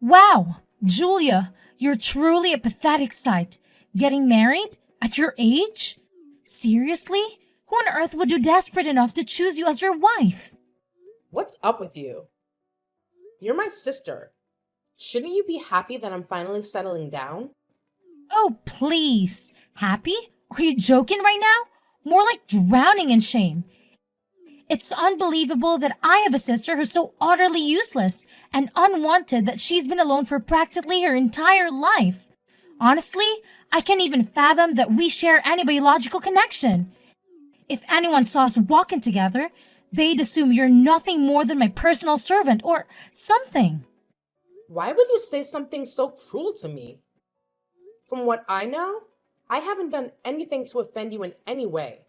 Wow, Julia, you're truly a pathetic sight. Getting married? At your age? Seriously? Who on earth would do desperate enough to choose you as your wife? What's up with you? You're my sister. Shouldn't you be happy that I'm finally settling down? Oh, please. Happy? Are you joking right now? More like drowning in shame. It's unbelievable that I have a sister who's so utterly useless and unwanted that she's been alone for practically her entire life. Honestly, I can't even fathom that we share any biological connection. If anyone saw us walking together, they'd assume you're nothing more than my personal servant or something. Why would you say something so cruel to me? From what I know, I haven't done anything to offend you in any way.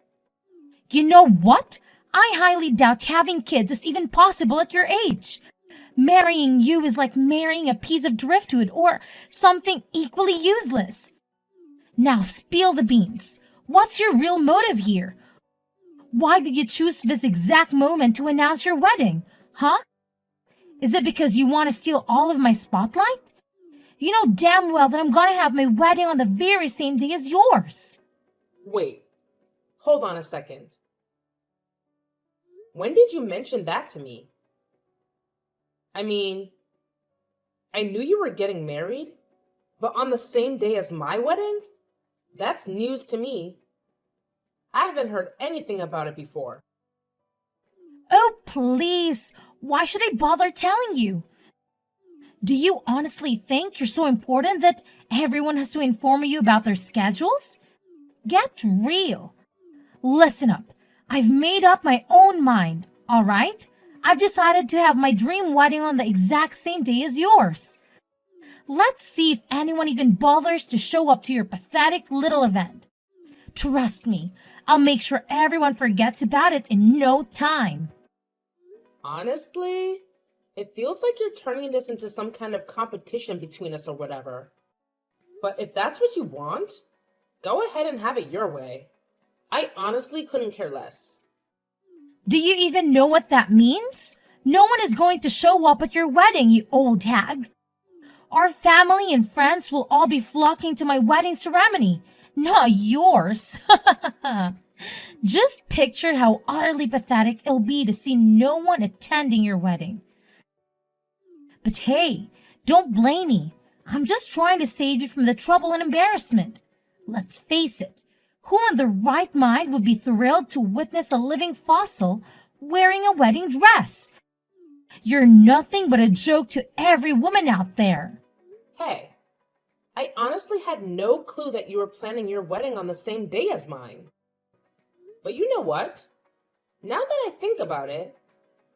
You know what? I highly doubt having kids is even possible at your age. Marrying you is like marrying a piece of driftwood or something equally useless. Now spill the beans. What's your real motive here? Why did you choose this exact moment to announce your wedding? Huh? Is it because you want to steal all of my spotlight? You know damn well that I'm gonna have my wedding on the very same day as yours. Wait, hold on a second. When did you mention that to me? I mean, I knew you were getting married, but on the same day as my wedding? That's news to me. I haven't heard anything about it before. Oh, please. Why should I bother telling you? Do you honestly think you're so important that everyone has to inform you about their schedules? Get real. Listen up. I've made up my own mind, all right? I've decided to have my dream wedding on the exact same day as yours. Let's see if anyone even bothers to show up to your pathetic little event. Trust me, I'll make sure everyone forgets about it in no time. Honestly, it feels like you're turning this into some kind of competition between us or whatever. But if that's what you want, go ahead and have it your way. I honestly couldn't care less. Do you even know what that means? No one is going to show up at your wedding, you old hag. Our family and friends will all be flocking to my wedding ceremony, not yours. Just picture how utterly pathetic it'll be to see no one attending your wedding. But hey, don't blame me. I'm just trying to save you from the trouble and embarrassment. Let's face it, who in their right mind would be thrilled to witness a living fossil wearing a wedding dress? You're nothing but a joke to every woman out there. Hey, I honestly had no clue that you were planning your wedding on the same day as mine. But you know what? Now that I think about it,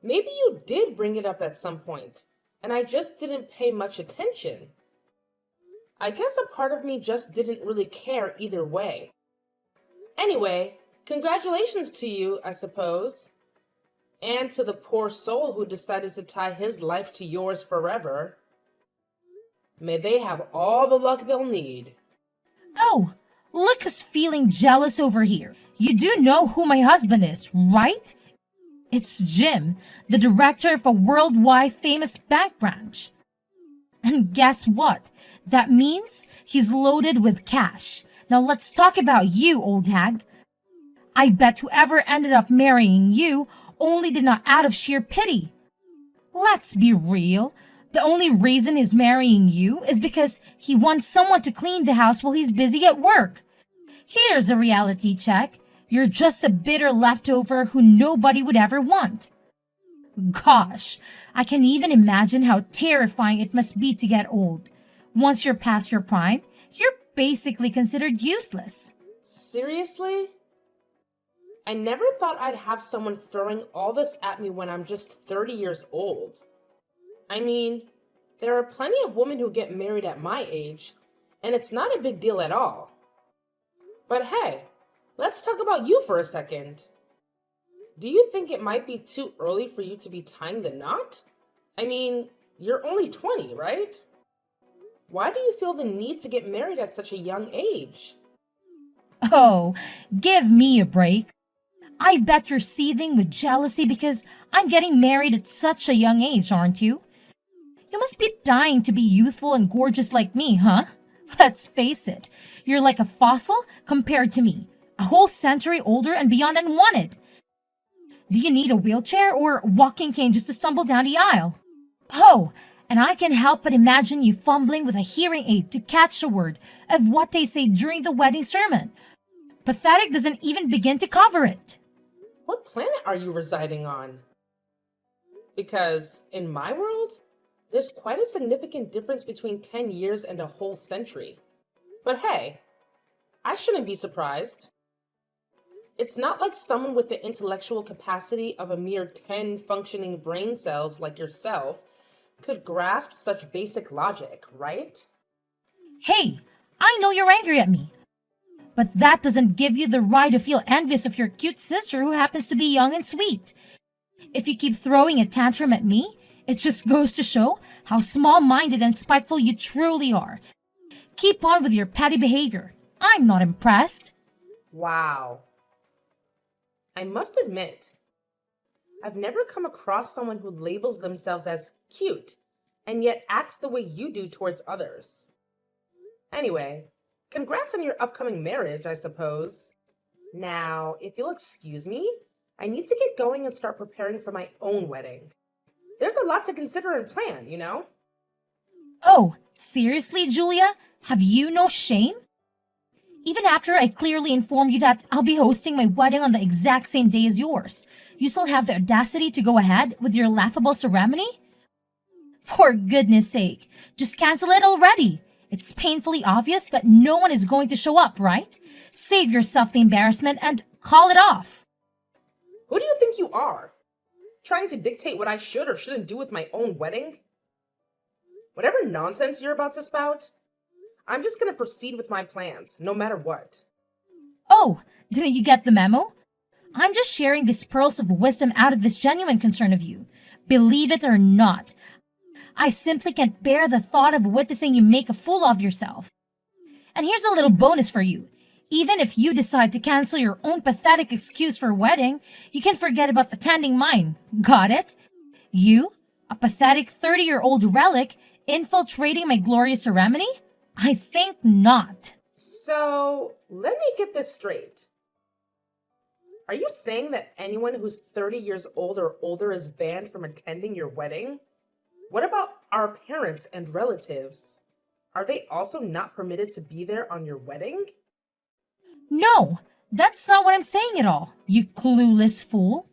maybe you did bring it up at some point, and I just didn't pay much attention. I guess a part of me just didn't really care either way. Anyway, congratulations to you, I suppose. And to the poor soul who decided to tie his life to yours forever. May they have all the luck they'll need. Oh, look who's feeling jealous over here. You do know who my husband is, right? It's Jim, the director of a worldwide famous bank branch. And guess what? That means he's loaded with cash. Now let's talk about you, old hag. I bet whoever ended up marrying you only did not out of sheer pity. Let's be real. The only reason he's marrying you is because he wants someone to clean the house while he's busy at work. Here's a reality check. You're just a bitter leftover who nobody would ever want. Gosh, I can even imagine how terrifying it must be to get old. Once you're past your prime, you're basically considered useless. Seriously? I never thought I'd have someone throwing all this at me when I'm just 30 years old. I mean, there are plenty of women who get married at my age, and it's not a big deal at all. But hey, let's talk about you for a second. Do you think it might be too early for you to be tying the knot? I mean, you're only 20, right? Why do you feel the need to get married at such a young age? Oh, give me a break. I bet you're seething with jealousy because I'm getting married at such a young age, aren't you? You must be dying to be youthful and gorgeous like me, huh? Let's face it, you're like a fossil compared to me, a whole century older and beyond unwanted. Do you need a wheelchair or walking cane just to stumble down the aisle? Oh, and I can help but imagine you fumbling with a hearing aid to catch a word of what they say during the wedding sermon. Pathetic doesn't even begin to cover it. What planet are you residing on? Because in my world, there's quite a significant difference between 10 years and a whole century. But hey, I shouldn't be surprised. It's not like someone with the intellectual capacity of a mere 10 functioning brain cells like yourself could grasp such basic logic, right? Hey, I know you're angry at me, but that doesn't give you the right to feel envious of your cute sister who happens to be young and sweet. If you keep throwing a tantrum at me, it just goes to show how small-minded and spiteful you truly are. Keep on with your petty behavior. I'm not impressed. Wow. I must admit, I've never come across someone who labels themselves as cute and yet acts the way you do towards others. Anyway, congrats on your upcoming marriage, I suppose. Now, if you'll excuse me, I need to get going and start preparing for my own wedding. There's a lot to consider and plan, you know? Oh, seriously, Julia? Have you no shame? Even after I clearly inform you that I'll be hosting my wedding on the exact same day as yours, you still have the audacity to go ahead with your laughable ceremony? For goodness sake, just cancel it already. It's painfully obvious, but no one is going to show up, right? Save yourself the embarrassment and call it off. Who do you think you are? Trying to dictate what I should or shouldn't do with my own wedding? Whatever nonsense you're about to spout, I'm just gonna proceed with my plans, no matter what. Oh, didn't you get the memo? I'm just sharing these pearls of wisdom out of this genuine concern of you. Believe it or not, I simply can't bear the thought of witnessing you make a fool of yourself. And here's a little bonus for you. Even if you decide to cancel your own pathetic excuse for a wedding, you can forget about attending mine. Got it? You, a pathetic 30-year-old relic, infiltrating my glorious ceremony? I think not. So, let me get this straight. Are you saying that anyone who's 30 years old or older is banned from attending your wedding? What about our parents and relatives? Are they also not permitted to be there on your wedding? No, that's not what I'm saying at all, you clueless fool.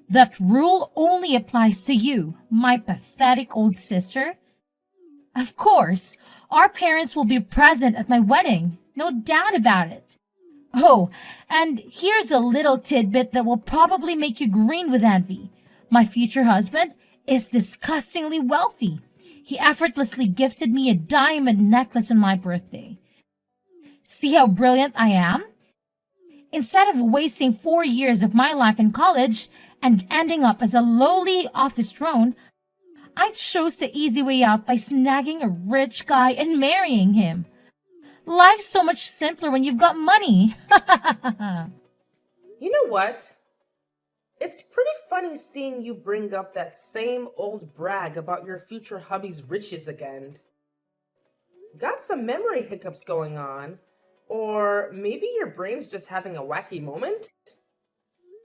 That rule only applies to you, my pathetic old sister. Of course, our parents will be present at my wedding, no doubt about it. Oh, and here's a little tidbit that will probably make you green with envy. My future husband is disgustingly wealthy. He effortlessly gifted me a diamond necklace on my birthday. See how brilliant I am? Instead of wasting 4 years of my life in college and ending up as a lowly office drone, I chose the easy way out by snagging a rich guy and marrying him. Life's so much simpler when you've got money. You know what? It's pretty funny seeing you bring up that same old brag about your future hubby's riches again. Got some memory hiccups going on? Or maybe your brain's just having a wacky moment?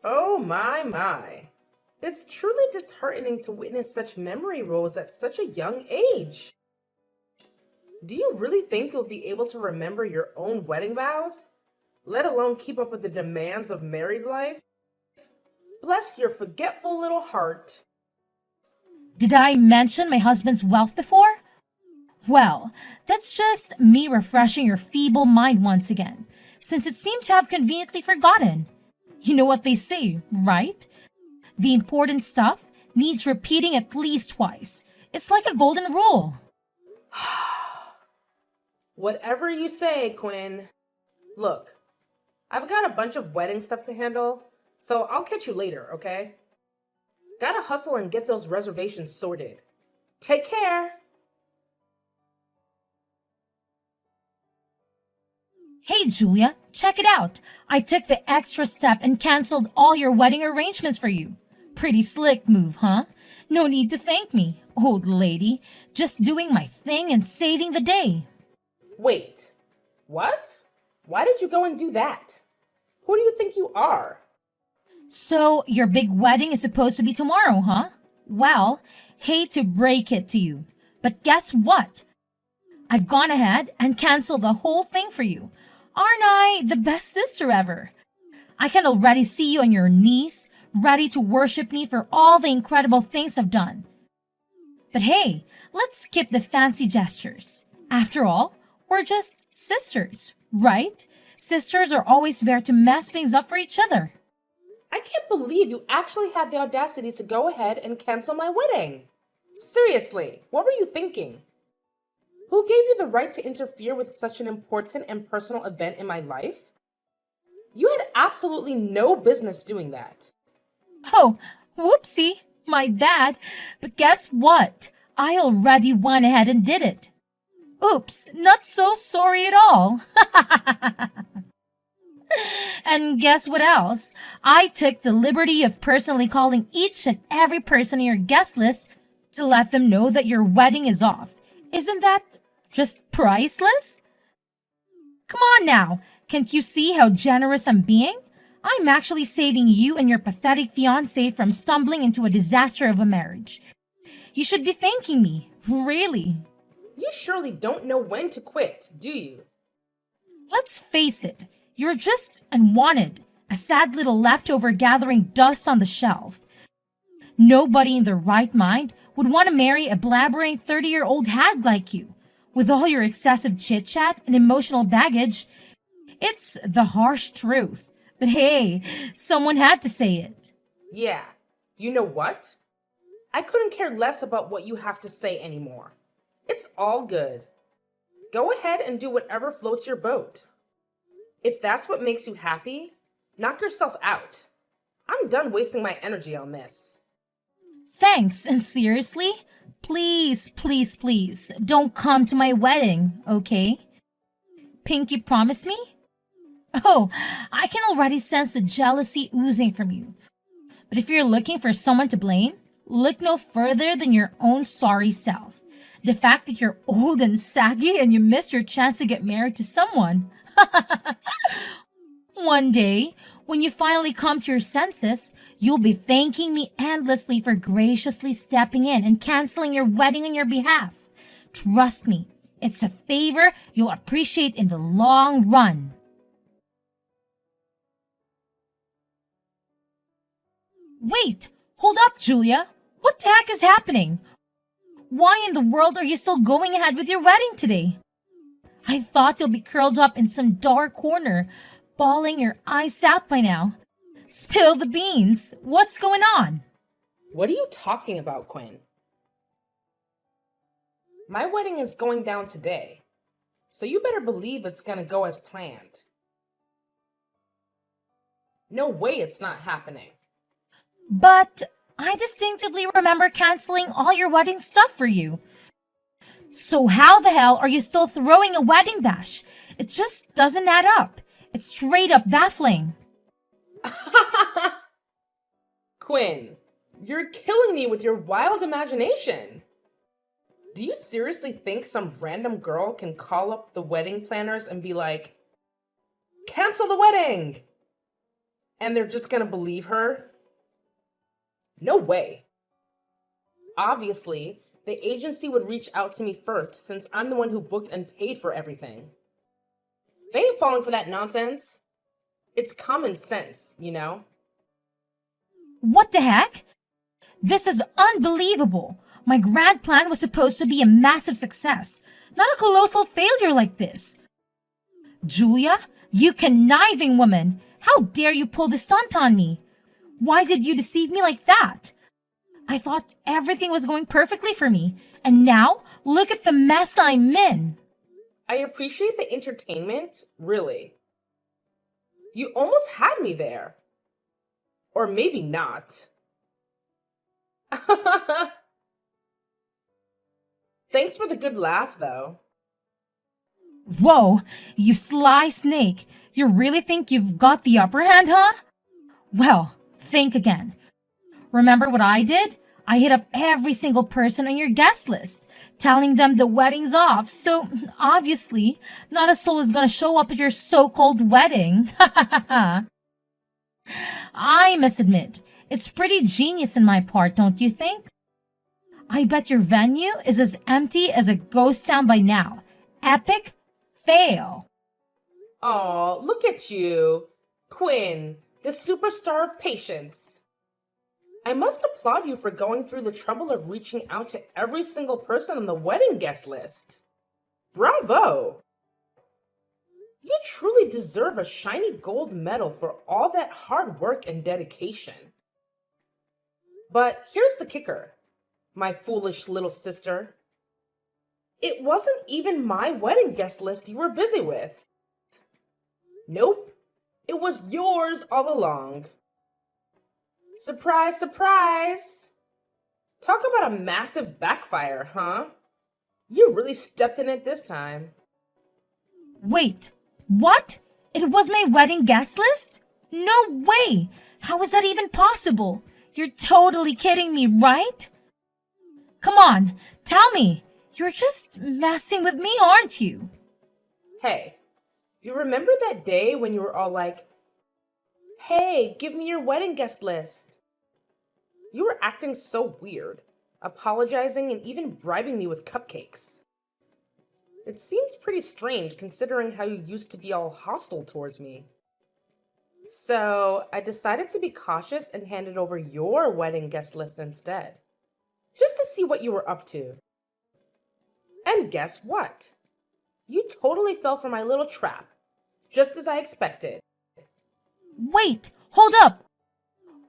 Oh my. It's truly disheartening to witness such memory rolls at such a young age. Do you really think you'll be able to remember your own wedding vows? Let alone keep up with the demands of married life? Bless your forgetful little heart. Did I mention my husband's wealth before? Well, that's just me refreshing your feeble mind once again, since it seemed to have conveniently forgotten. You know what they say, right? The important stuff needs repeating at least twice. It's like a golden rule. Whatever you say, Quinn. Look, I've got a bunch of wedding stuff to handle, so I'll catch you later, okay? Gotta hustle and get those reservations sorted. Take care! Hey, Julia, check it out. I took the extra step and canceled all your wedding arrangements for you. Pretty slick move, huh? No need to thank me, old lady. Just doing my thing and saving the day. Wait, what? Why did you go and do that? Who do you think you are? So, your big wedding is supposed to be tomorrow, huh? Well, hate to break it to you, but guess what? I've gone ahead and canceled the whole thing for you. Aren't I the best sister ever? I can already see you on your knees, ready to worship me for all the incredible things I've done. But hey, let's skip the fancy gestures. After all, we're just sisters, right? Sisters are always there to mess things up for each other. I can't believe you actually had the audacity to go ahead and cancel my wedding. Seriously, what were you thinking? Who gave you the right to interfere with such an important and personal event in my life? You had absolutely no business doing that. Oh, whoopsie, my bad. But guess what? I already went ahead and did it. Oops, not so sorry at all. And guess what else? I took the liberty of personally calling each and every person on your guest list to let them know that your wedding is off. Isn't that just priceless? Come on now, can't you see how generous I'm being? I'm actually saving you and your pathetic fiance from stumbling into a disaster of a marriage. You should be thanking me, really. You surely don't know when to quit, do you? Let's face it, you're just unwanted, a sad little leftover gathering dust on the shelf. Nobody in their right mind would want to marry a blabbering 30-year-old hag like you. With all your excessive chit-chat and emotional baggage, it's the harsh truth. But hey, someone had to say it. Yeah, you know what? I couldn't care less about what you have to say anymore. It's all good. Go ahead and do whatever floats your boat. If that's what makes you happy, knock yourself out. I'm done wasting my energy on this. Thanks, and seriously, please, please, please, don't come to my wedding, okay? Pinky, promise me? Oh, I can already sense the jealousy oozing from you. But if you're looking for someone to blame, look no further than your own sorry self. The fact that you're old and saggy and you missed your chance to get married to someone. One day, when you finally come to your senses, you'll be thanking me endlessly for graciously stepping in and canceling your wedding on your behalf. Trust me, it's a favor you'll appreciate in the long run. Wait, hold up, Julia. What the heck is happening? Why in the world are you still going ahead with your wedding today? I thought you'll be curled up in some dark corner, bawling your eyes out by now. Spill the beans. What's going on? What are you talking about, Quinn? My wedding is going down today, so you better believe it's gonna go as planned. No way it's not happening. But I distinctively remember canceling all your wedding stuff for you. So how the hell are you still throwing a wedding bash? It just doesn't add up. It's straight up baffling. Quinn, you're killing me with your wild imagination. Do you seriously think some random girl can call up the wedding planners and be like, cancel the wedding? And they're just gonna believe her? No way. Obviously, the agency would reach out to me first since I'm the one who booked and paid for everything. They ain't falling for that nonsense. It's common sense, you know? What the heck? This is unbelievable. My grand plan was supposed to be a massive success, not a colossal failure like this. Julia, you conniving woman, how dare you pull the stunt on me? Why did you deceive me like that? I thought everything was going perfectly for me, and now look at the mess I'm in. I appreciate the entertainment, really. You almost had me there. Or maybe not. Thanks for the good laugh, though. Whoa, you sly snake. You really think you've got the upper hand, huh? Well, think again. Remember what I did? I hit up every single person on your guest list, telling them the wedding's off. So obviously, not a soul is gonna show up at your so-called wedding. I must admit, it's pretty genius in my part, don't you think? I bet your venue is as empty as a ghost town by now. Epic fail. Aw, look at you. Quinn, the superstar of patience. I must applaud you for going through the trouble of reaching out to every single person on the wedding guest list. Bravo! You truly deserve a shiny gold medal for all that hard work and dedication. But here's the kicker, my foolish little sister. It wasn't even my wedding guest list you were busy with. Nope, it was yours all along. Surprise, surprise! Talk about a massive backfire, huh? You really stepped in it this time. Wait, what? It was my wedding guest list? No way! How is that even possible? You're totally kidding me, right? Come on, tell me. You're just messing with me, aren't you? Hey, you remember that day when you were all like, "Hey, give me your wedding guest list"? You were acting so weird, apologizing and even bribing me with cupcakes. It seems pretty strange considering how you used to be all hostile towards me. So I decided to be cautious and handed over your wedding guest list instead, just to see what you were up to. And guess what? You totally fell for my little trap, just as I expected. Wait, hold up.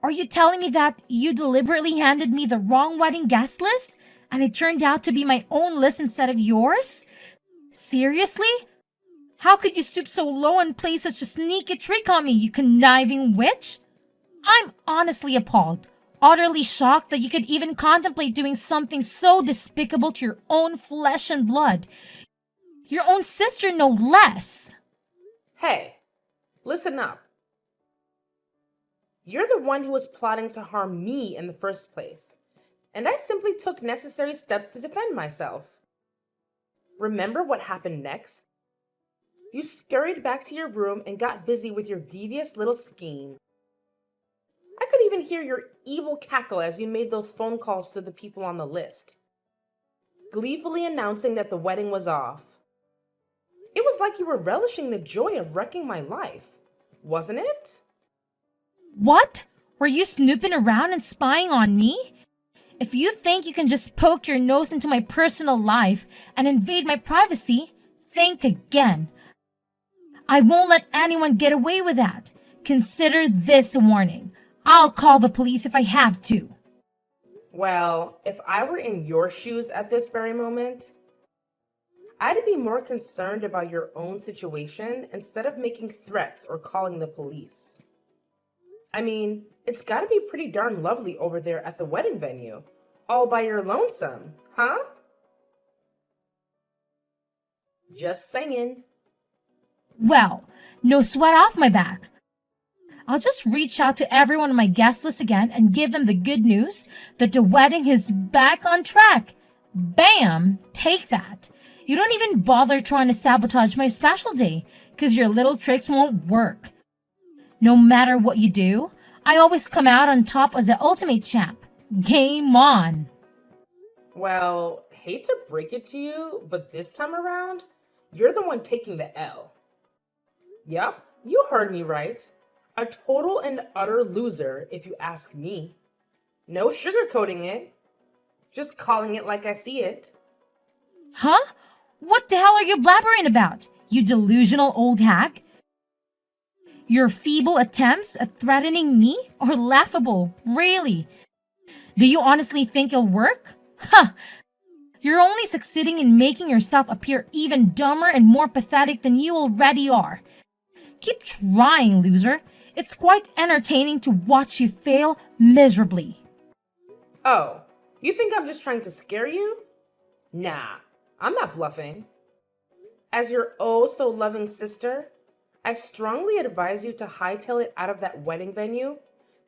Are you telling me that you deliberately handed me the wrong wedding guest list and it turned out to be my own list instead of yours? Seriously? How could you stoop so low and play such a sneaky trick on me, you conniving witch? I'm honestly appalled, utterly shocked that you could even contemplate doing something so despicable to your own flesh and blood. Your own sister, no less. Hey, listen up. You're the one who was plotting to harm me in the first place, and I simply took necessary steps to defend myself. Remember what happened next? You scurried back to your room and got busy with your devious little scheme. I could even hear your evil cackle as you made those phone calls to the people on the list, gleefully announcing that the wedding was off. It was like you were relishing the joy of wrecking my life, wasn't it? What? Were you snooping around and spying on me? If you think you can just poke your nose into my personal life and invade my privacy, think again. I won't let anyone get away with that. Consider this a warning. I'll call the police if I have to. Well, if I were in your shoes at this very moment, I'd be more concerned about your own situation instead of making threats or calling the police. I mean, it's gotta be pretty darn lovely over there at the wedding venue, all by your lonesome, huh? Just saying. Well, no sweat off my back. I'll just reach out to everyone on my guest list again and give them the good news that the wedding is back on track. Bam! Take that. You don't even bother trying to sabotage my special day because your little tricks won't work. No matter what you do, I always come out on top as the ultimate champ. Game on. Well, hate to break it to you, but this time around, you're the one taking the L. Yup, you heard me right. A total and utter loser, if you ask me. No sugarcoating it. Just calling it like I see it. Huh? What the hell are you blabbering about, you delusional old hag? Your feeble attempts at threatening me are laughable, really. Do you honestly think it'll work? Huh! You're only succeeding in making yourself appear even dumber and more pathetic than you already are. Keep trying, loser. It's quite entertaining to watch you fail miserably. Oh, you think I'm just trying to scare you? Nah, I'm not bluffing. As your oh so loving sister, I strongly advise you to hightail it out of that wedding venue,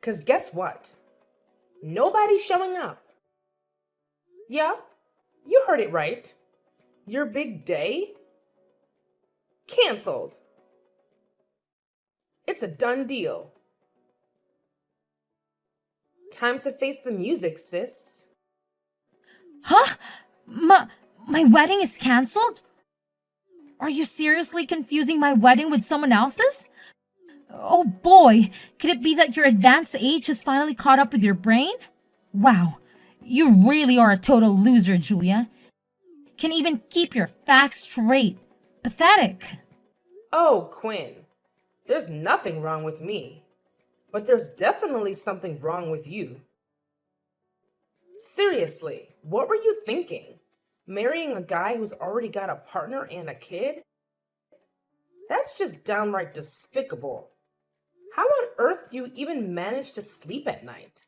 'cause guess what? Nobody's showing up. Yeah, you heard it right. Your big day? Cancelled. It's a done deal. Time to face the music, sis. Huh? My, my wedding is cancelled? Are you seriously confusing my wedding with someone else's? Oh boy, could it be that your advanced age has finally caught up with your brain? Wow, you really are a total loser, Julia. Can even keep your facts straight. Pathetic. Oh, Quinn, there's nothing wrong with me, but there's definitely something wrong with you. Seriously, what were you thinking? Marrying a guy who's already got a partner and a kid? That's just downright despicable. How on earth do you even manage to sleep at night?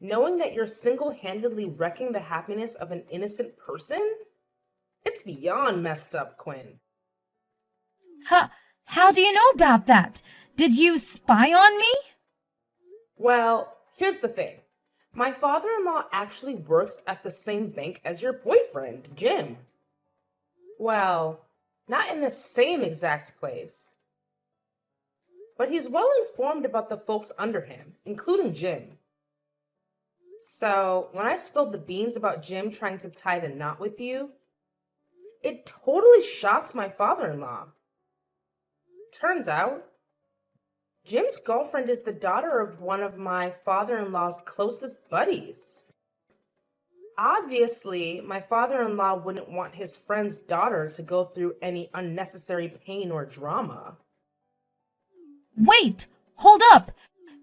Knowing that you're single handedly wrecking the happiness of an innocent person? It's beyond messed up, Quinn. How do you know about that? Did you spy on me? Well, here's the thing. My father in law actually works at the same bank as your boyfriend, Jim. Well, not in the same exact place, but he's well informed about the folks under him, including Jim. So, when I spilled the beans about Jim trying to tie the knot with you, it totally shocked my father in law. Turns out, Jim's girlfriend is the daughter of one of my father in law's closest buddies. Obviously, my father in law wouldn't want his friend's daughter to go through any unnecessary pain or drama. Wait, hold up.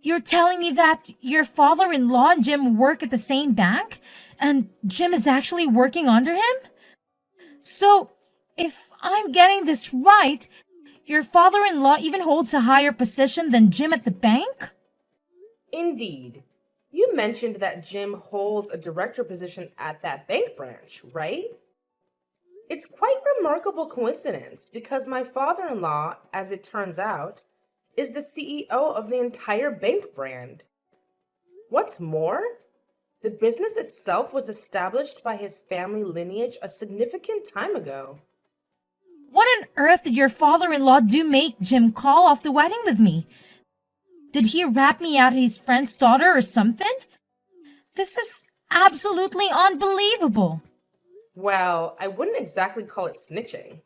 You're telling me that your father in law and Jim work at the same bank? And Jim is actually working under him? So, if I'm getting this right, your father in law even holds a higher position than Jim at the bank? Indeed. You mentioned that Jim holds a director position at that bank branch, right? It's quite remarkable coincidence because my father-in-law, as it turns out, is the CEO of the entire bank brand. What's more, the business itself was established by his family lineage a significant time ago. What on earth did your father in law do make Jim call off the wedding with me? Did he rat me out his friend's daughter or something? This is absolutely unbelievable. Well, I wouldn't exactly call it snitching.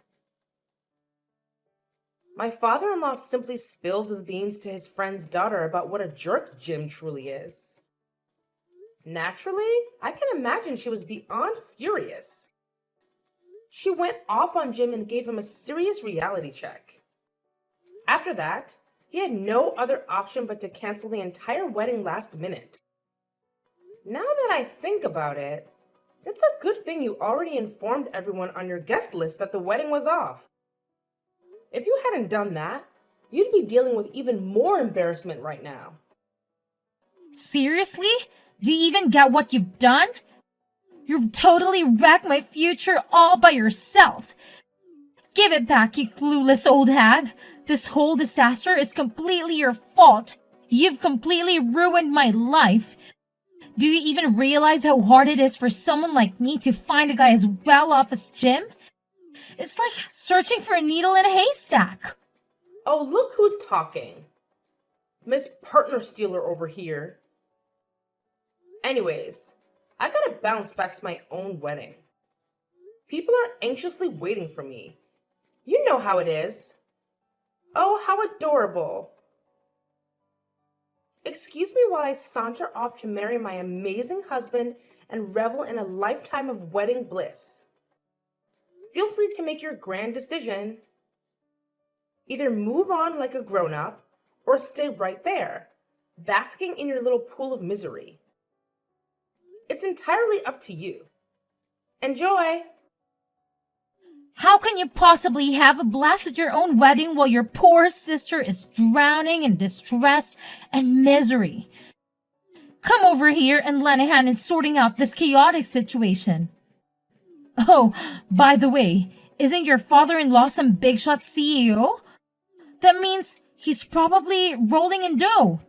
My father in law simply spilled the beans to his friend's daughter about what a jerk Jim truly is. Naturally, I can imagine she was beyond furious. She went off on Jim and gave him a serious reality check. After that, he had no other option but to cancel the entire wedding last minute. Now that I think about it, it's a good thing you already informed everyone on your guest list that the wedding was off. If you hadn't done that, you'd be dealing with even more embarrassment right now. Seriously? Do you even get what you've done? You've totally wrecked my future all by yourself. Give it back, you clueless old hag. This whole disaster is completely your fault. You've completely ruined my life. Do you even realize how hard it is for someone like me to find a guy as well off as Jim? It's like searching for a needle in a haystack. Oh, look who's talking. Miss Partner Stealer over here. Anyways, I gotta bounce back to my own wedding. People are anxiously waiting for me. You know how it is. Oh, how adorable. Excuse me while I saunter off to marry my amazing husband and revel in a lifetime of wedding bliss. Feel free to make your grand decision. Either move on like a grown-up or stay right there, basking in your little pool of misery. It's entirely up to you. Enjoy! How can you possibly have a blast at your own wedding while your poor sister is drowning in distress and misery? Come over here and lend a hand in sorting out this chaotic situation. Oh, by the way, isn't your father-in-law some big shot CEO? That means he's probably rolling in dough.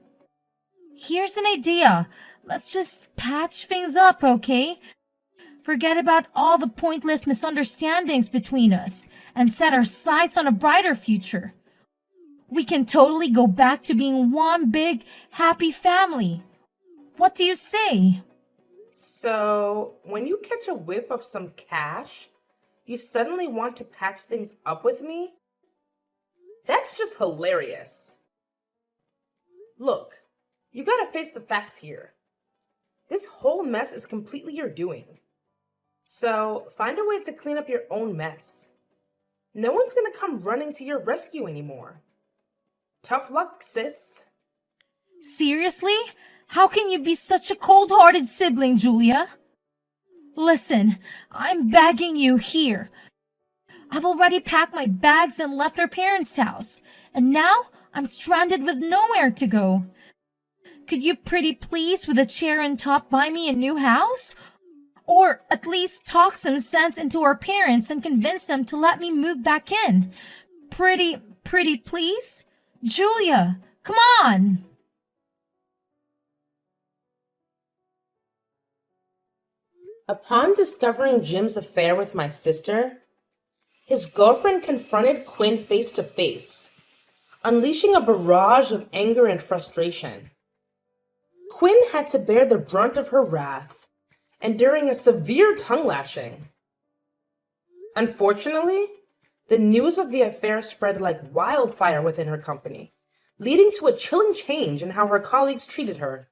Here's an idea. Let's just patch things up, okay? Forget about all the pointless misunderstandings between us and set our sights on a brighter future. We can totally go back to being one big, happy family. What do you say? So, when you catch a whiff of some cash, you suddenly want to patch things up with me? That's just hilarious. Look, you gotta face the facts here. This whole mess is completely your doing. So, find a way to clean up your own mess. No one's gonna come running to your rescue anymore. Tough luck, sis. Seriously? How can you be such a cold-hearted sibling, Julia? Listen, I'm begging you here. I've already packed my bags and left our parents' house, and now I'm stranded with nowhere to go. Could you pretty please with a chair and top buy me a new house? Or at least talk some sense into our parents and convince them to let me move back in. Pretty please? Julia, come on! Upon discovering Jim's affair with my sister, his girlfriend confronted Quinn face to face, unleashing a barrage of anger and frustration. Quinn had to bear the brunt of her wrath, enduring a severe tongue lashing. Unfortunately, the news of the affair spread like wildfire within her company, leading to a chilling change in how her colleagues treated her.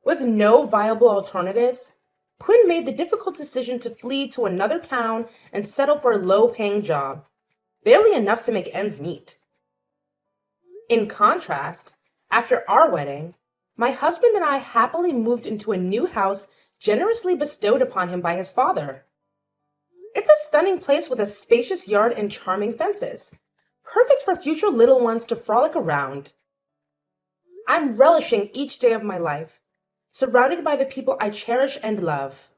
With no viable alternatives, Quinn made the difficult decision to flee to another town and settle for a low-paying job, barely enough to make ends meet. In contrast, after our wedding, my husband and I happily moved into a new house generously bestowed upon him by his father. It's a stunning place with a spacious yard and charming fences, perfect for future little ones to frolic around. I'm relishing each day of my life, surrounded by the people I cherish and love.